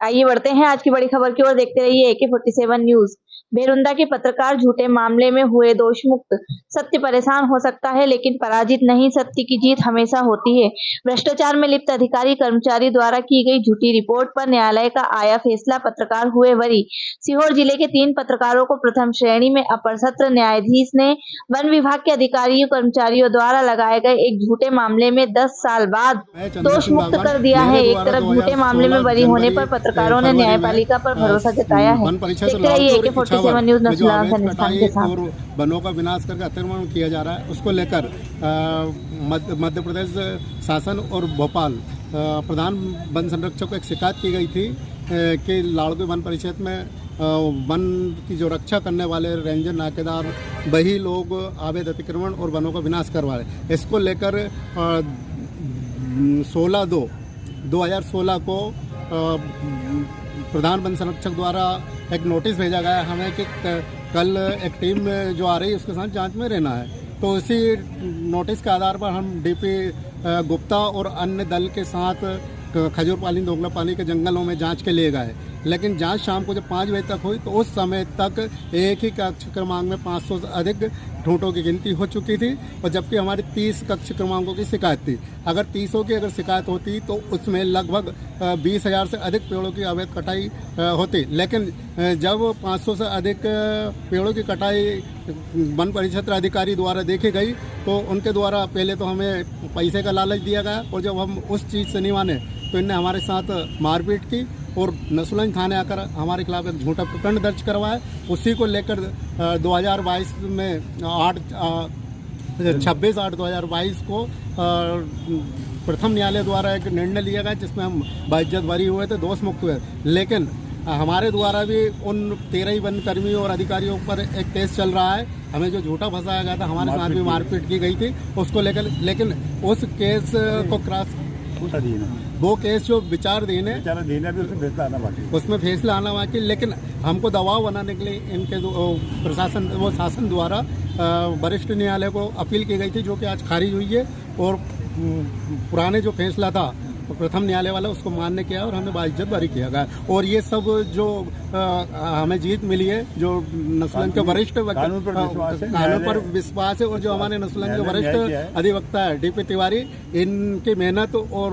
आइए बढ़ते हैं आज की बड़ी खबर की ओर। देखते रहिए AK-47 न्यूज। बेरुंदा के पत्रकार झूठे मामले में हुए दोष मुक्त। सत्य परेशान हो सकता है लेकिन पराजित नहीं, सत्य की जीत हमेशा होती है। भ्रष्टाचार में लिप्त अधिकारी कर्मचारी द्वारा की गई झूठी रिपोर्ट पर न्यायालय का आया फैसला, पत्रकार हुए बरी। सीहोर जिले के 3 पत्रकारों को प्रथम श्रेणी में अपर सत्र न्यायाधीश ने वन विभाग के अधिकारियों कर्मचारियों द्वारा लगाए गए एक झूठे मामले में 10 साल बाद दोष मुक्त कर दिया है। एक तरफ झूठे मामले में बरी होने पर पत्रकारों ने न्यायपालिका पर भरोसा जताया है। देखते रहिए AK-47 न्यूज नसलान के साथ। और वनों का विनाश करके अतिक्रमण किया जा रहा है, उसको लेकर मध्य प्रदेश शासन और भोपाल प्रधान वन संरक्षक को एक शिकायत की गई थी कि लाड़कू वन परिषद में वन की जो रक्षा करने वाले रेंजर नाकेदार वही लोग अवैध अतिक्रमण और वनों का विनाश करवा रहे। इसको लेकर 16/2/2016 को प्रधान वन संरक्षक द्वारा एक नोटिस भेजा गया हमें कि कल एक टीम जो आ रही है उसके साथ जांच में रहना है। तो इसी नोटिस के आधार पर हम DP गुप्ता और अन्य दल के साथ खजूरपाली दोगलापाली के जंगलों में जांच के लिए गए। लेकिन जांच शाम को जब 5 बजे तक हुई तो उस समय तक एक ही कक्ष क्रमांक में 500 से अधिक ठूंठों की गिनती हो चुकी थी, और जबकि हमारी 30 कक्ष क्रमांकों की शिकायत थी। अगर 30 की अगर शिकायत होती तो उसमें लगभग 20,000 से अधिक पेड़ों की अवैध कटाई होती। लेकिन जब 500 से अधिक पेड़ों की कटाई वन परिक्षेत्र अधिकारी द्वारा देखी गई तो उनके द्वारा पहले तो हमें पैसे का लालच दिया गया, और जब हम उस चीज़ से नहीं माने तो इनने हमारे साथ मारपीट की और नसुलंज थाने आकर हमारे खिलाफ एक झूठा प्रकरण दर्ज करवाया। उसी को लेकर 2022 में 26/8/2022 को प्रथम न्यायालय द्वारा एक निर्णय लिया गया जिसमें हम बाइज्जत बरी हुए थे, दोष मुक्त हुए। लेकिन हमारे द्वारा भी उन 13 ही वन कर्मियों और अधिकारियों पर एक केस चल रहा है। हमें जो झूठा फंसाया गया था, हमारे साथ भी मारपीट की गई थी उसको लेकर। लेकिन उस केस को क्रॉस वो केस जो विचाराधीन है उसमें फैसला आना बाकी। लेकिन हमको दबाव बनाने के लिए इनके प्रशासन वो शासन द्वारा वरिष्ठ न्यायालय को अपील की गई थी, जो कि आज खारिज हुई है। और पुराने जो फैसला था प्रथम न्यायालय वाला उसको मान्य किया और हमें बाइज्जत बरी किया गया। और ये सब जो हमें जीत मिली है, जो नस्लन के वरिष्ठ कानून पर विश्वास है, और जो हमारे नस्लन के वरिष्ठ अधिवक्ता है DP तिवारी, इनकी मेहनत और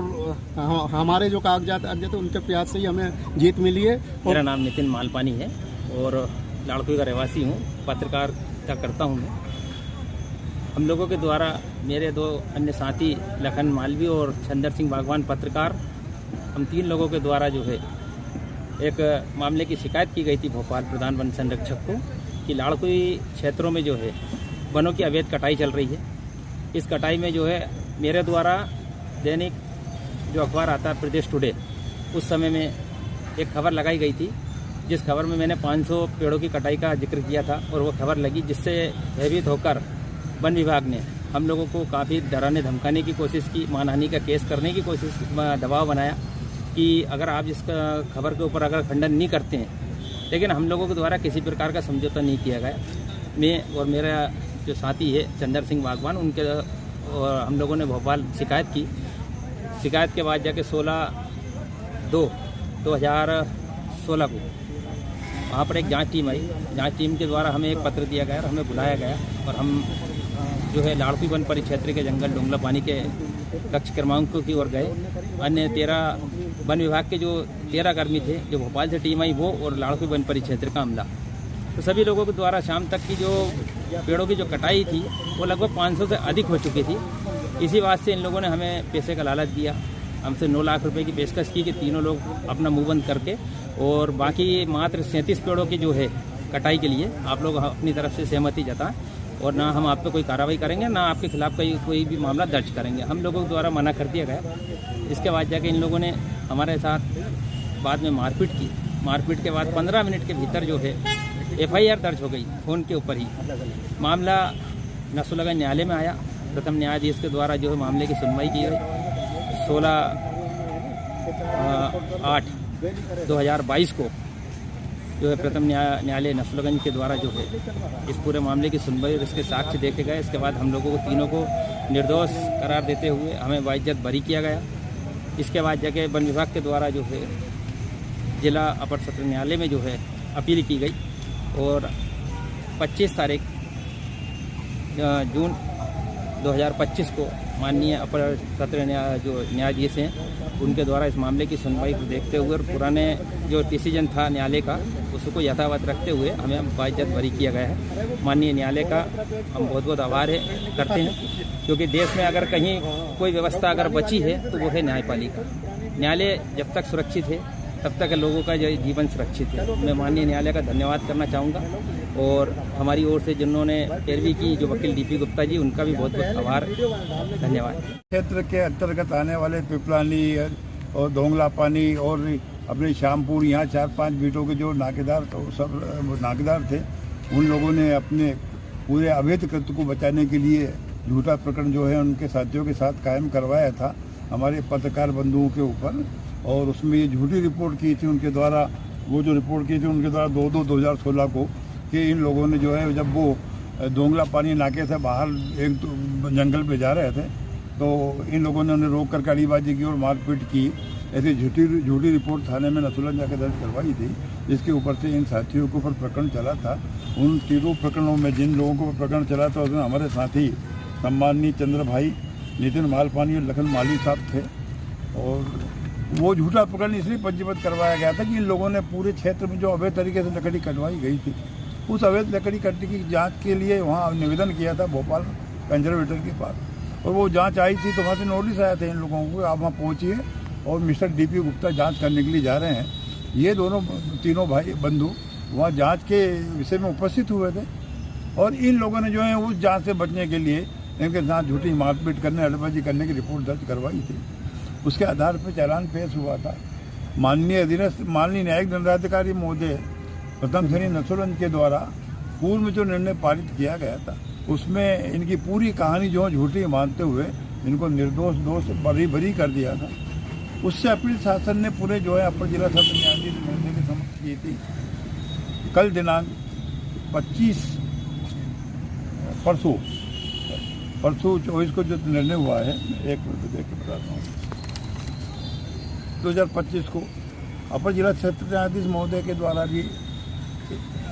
हमारे जो कागजात उनके प्रयास से ही हमें जीत मिली है। मेरा नाम नितिन मालपानी है और लाड़कू का रहवासी हूँ, पत्रकारिता करता हूँ मैं। हम लोगों के द्वारा मेरे 2 अन्य साथी लखन मालवी और चंदर सिंह बागवान पत्रकार, हम 3 लोगों के द्वारा जो है एक मामले की शिकायत की गई थी भोपाल प्रधान वन संरक्षक को कि लाड़कू क्षेत्रों में जो है वनों की अवैध कटाई चल रही है। इस कटाई में जो है मेरे द्वारा दैनिक जो अखबार आता है प्रदेश टुडे, उस समय में एक खबर लगाई गई थी जिस खबर में मैंने 500 पेड़ों की कटाई का जिक्र किया था। और वो खबर लगी जिससे भयभीत होकर वन विभाग ने हम लोगों को काफ़ी डराने धमकाने की कोशिश की, मानहानि का केस करने की कोशिश, दबाव बनाया कि अगर आप इस खबर के ऊपर अगर खंडन नहीं करते हैं। लेकिन हम लोगों के द्वारा किसी प्रकार का समझौता नहीं किया गया। मैं और मेरा जो साथी है चंदर सिंह बागवान, उनके और हम लोगों ने भोपाल शिकायत की। शिकायत के बाद जाके 16/2/2016 को वहाँ पर एक जांच टीम आई। जांच टीम के द्वारा हमें एक पत्र दिया गया और हमें बुलाया गया, और हम जो है लाड़कू वन परिक्षेत्र के जंगल डोंगला पानी के कक्ष क्रमांकों की ओर गए। अन्य 13 वन विभाग के जो 13 कर्मी थे, जो भोपाल से टीम आई, वो और लाड़कू वन परिक्षेत्र का अमला, तो सभी लोगों के द्वारा शाम तक की जो पेड़ों की जो कटाई थी वो लगभग 500 से अधिक हो चुकी थी। इसी बात से इन लोगों ने हमें पैसे का लालच दिया, हमसे 9 लाख रुपए की पेशकश की कि तीनों लोग अपना मुंह बंद करके और बाकी मात्र 37 पेड़ों की जो है कटाई के लिए आप लोग अपनी तरफ से सहमति जताएं, और ना हम आप पे कोई कार्रवाई करेंगे, ना आपके खिलाफ कोई भी मामला दर्ज करेंगे। हम लोगों के द्वारा मना कर दिया गया। इसके बाद जाके इन लोगों ने हमारे साथ बाद में मारपीट की। मारपीट के बाद 15 मिनट के भीतर जो है FIR दर्ज हो गई फ़ोन के ऊपर ही। मामला नसुलगंज न्यायालय में आया। प्रथम न्यायाधीश के द्वारा जो है मामले की सुनवाई की गई 16/8/2022 को जो है प्रथम न्यायालय नसरुल्लागंज के द्वारा जो है इस पूरे मामले की सुनवाई और इसके साक्ष्य देखे गए। इसके बाद हम लोगों को तीनों को निर्दोष करार देते हुए हमें बाइज्जत बरी किया गया। इसके बाद जगह वन विभाग के द्वारा जो है जिला अपर सत्र न्यायालय में जो है अपील की गई और 25 तारीख जून 2025 को माननीय अपर सत्र जो न्यायाधीश हैं उनके द्वारा इस मामले की सुनवाई को देखते हुए और पुराने जो डिसीजन था न्यायालय का उसको यथावत रखते हुए हमें बाइज्जत बरी किया गया है। माननीय न्यायालय का हम बहुत बहुत आभार करते हैं, क्योंकि देश में अगर कहीं कोई व्यवस्था अगर बची है तो वो है न्यायपालिका। न्यायालय जब तक सुरक्षित है तब तक लोगों का जो जीवन सुरक्षित है। मैं माननीय न्यायालय का धन्यवाद करना चाहूँगा और हमारी ओर से जिन्होंने पैरवी की जो वकील डीपी गुप्ता जी उनका भी बहुत बहुत आभार, धन्यवाद। क्षेत्र के अंतर्गत आने वाले पिपलानी और धोंगला पानी और अपने श्यामपुर यहाँ 4-5 बीटों के जो नाकेदार तो सब नाकेदार थे, उन लोगों ने अपने पूरे अवैध कृत्य को बचाने के लिए झूठा प्रकरण जो है उनके साथियों के साथ कायम करवाया था हमारे पत्रकार बंधुओं के ऊपर। और उसमें ये झूठी रिपोर्ट की थी उनके द्वारा, वो जो रिपोर्ट की थी उनके द्वारा 2016 को कि इन लोगों ने जो है जब वो धोंगला पानी नाके से बाहर एक तो जंगल पे जा रहे थे तो इन लोगों ने उन्हें रोक कर गाड़ीबाजी की और मारपीट की। ऐसी झूठी रिपोर्ट थाने में नथुलन जाकर दर्ज करवाई थी, जिसके ऊपर से इन साथियों के ऊपर प्रकरण चला था। उन तीनों प्रकरणों में जिन लोगों को प्रकरण चला था उसमें हमारे साथी सम्माननीय चंद्र भाई, नितिन मालपानी और लखन माली साहब थे। और वो झूठा प्रकरण इसलिए पंजीबद्ध करवाया गया था कि इन लोगों ने पूरे क्षेत्र में जो अवैध तरीके से लकड़ी कटवाई गई थी उस अवैध लकड़ी कटने की जांच के लिए वहाँ निवेदन किया था भोपाल कंजर्वेटर के पास, और वो जांच आई थी तो वहाँ से नोटिस आया था इन लोगों को आप वहाँ पहुँचिए और मिस्टर डीपी गुप्ता जांच करने के लिए जा रहे हैं। ये तीनों भाई बंधु वहाँ जांच के विषय में उपस्थित हुए थे और इन लोगों ने जो है उस जांच से बचने के लिए इनके साथ झूठी मारपीट करने अड़बाजी करने की रिपोर्ट दर्ज करवाई थी। उसके आधार पर चालान पेश हुआ था। माननीय न्यायिक दंडाधिकारी महोदय प्रथम श्रेणी नथुलन के द्वारा पूर्व में जो निर्णय पारित किया गया था उसमें इनकी पूरी कहानी जो है झूठी मानते हुए इनको निर्दोष बरी कर दिया था। उससे अपील शासन ने पूरे जो है अपर जिला सत्र न्यायाधीश महोदय के समक्ष की थी। कल दिनांक 25 परसों 24 को जो निर्णय हुआ है, एक मिनट देख के बताता हूँ, 2025 को अपर जिला सत्र न्यायाधीश महोदय के द्वारा भी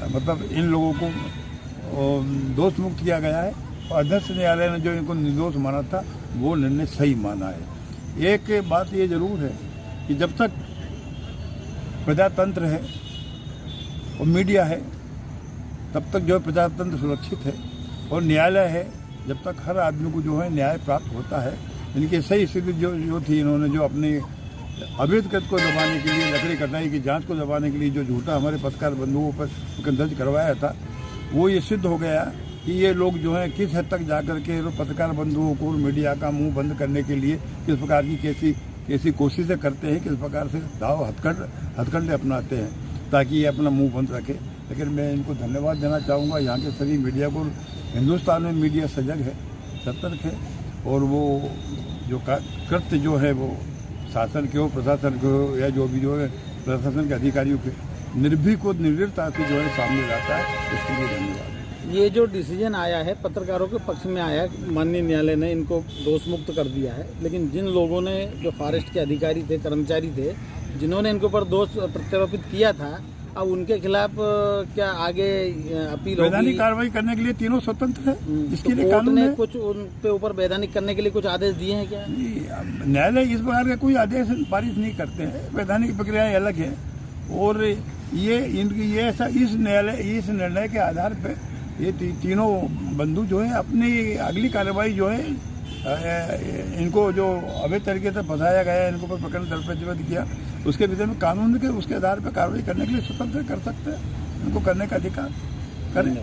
मतलब इन लोगों को दोष मुक्त किया गया है और अध्यक्ष न्यायालय ने जो इनको निर्दोष माना था वो निर्णय सही माना है। एक बात ये जरूर है कि जब तक प्रजातंत्र है और मीडिया है तब तक जो प्रजातंत्र सुरक्षित है और न्यायालय है जब तक हर आदमी को जो है न्याय प्राप्त होता है। इनकी सही स्थिति जो थी, इन्होंने जो अपने अवैध कृत्य को दबाने के लिए, लकड़ी कटाई की जांच को दबाने के लिए जो झूठा हमारे पत्रकार बंधुओं पर दर्ज करवाया था, वो ये सिद्ध हो गया कि ये लोग जो हैं किस हद तक जाकर के पत्रकार बंधुओं को मीडिया का मुंह बंद करने के लिए किस प्रकार की कैसी कोशिशें करते हैं, किस प्रकार से दाव हथकंडे अपनाते हैं ताकि ये अपना मुंह बंद रखे। लेकिन मैं इनको धन्यवाद देना चाहूँगा। यहाँ के सभी मीडिया को, हिंदुस्तान में मीडिया सजग है, सतर्क है और वो जो कृत्य जो है वो शासन के हो, प्रशासन के हो या जो भी जो है प्रशासन के अधिकारियों के निर्भीक और निर्भीकता से जो है सामने लाता है, इसके लिए धन्यवाद। ये जो डिसीजन आया है पत्रकारों के पक्ष में आया, माननीय न्यायालय ने इनको दोष मुक्त कर दिया है, लेकिन जिन लोगों ने जो फॉरेस्ट के अधिकारी थे, कर्मचारी थे, जिन्होंने इनके ऊपर दोष प्रत्यारोपित किया था, अब उनके खिलाफ क्या आगे अपील होगी? वैधानिक कार्रवाई करने के लिए तीनों स्वतंत्र है, इसके तो लिए कानून है। कुछ उनके ऊपर वैधानिक करने के लिए कुछ आदेश दिए हैं क्या? न्यायालय इस प्रकार का कोई आदेश पारित नहीं करते हैं, वैधानिक प्रक्रियाएं अलग है। और ये ऐसा इस निर्णय के आधार पर ये तीनों बंधु जो है अपनी अगली कार्रवाई जो है इनको जो अवैध तरीके से फंसाया गया, इनको पर प्रकरण दर्ज पंजीबद्ध किया, उसके विषय में कानून के उसके आधार पर कार्रवाई करने के लिए स्वतंत्र कर सकते हैं, इनको करने का अधिकार करें।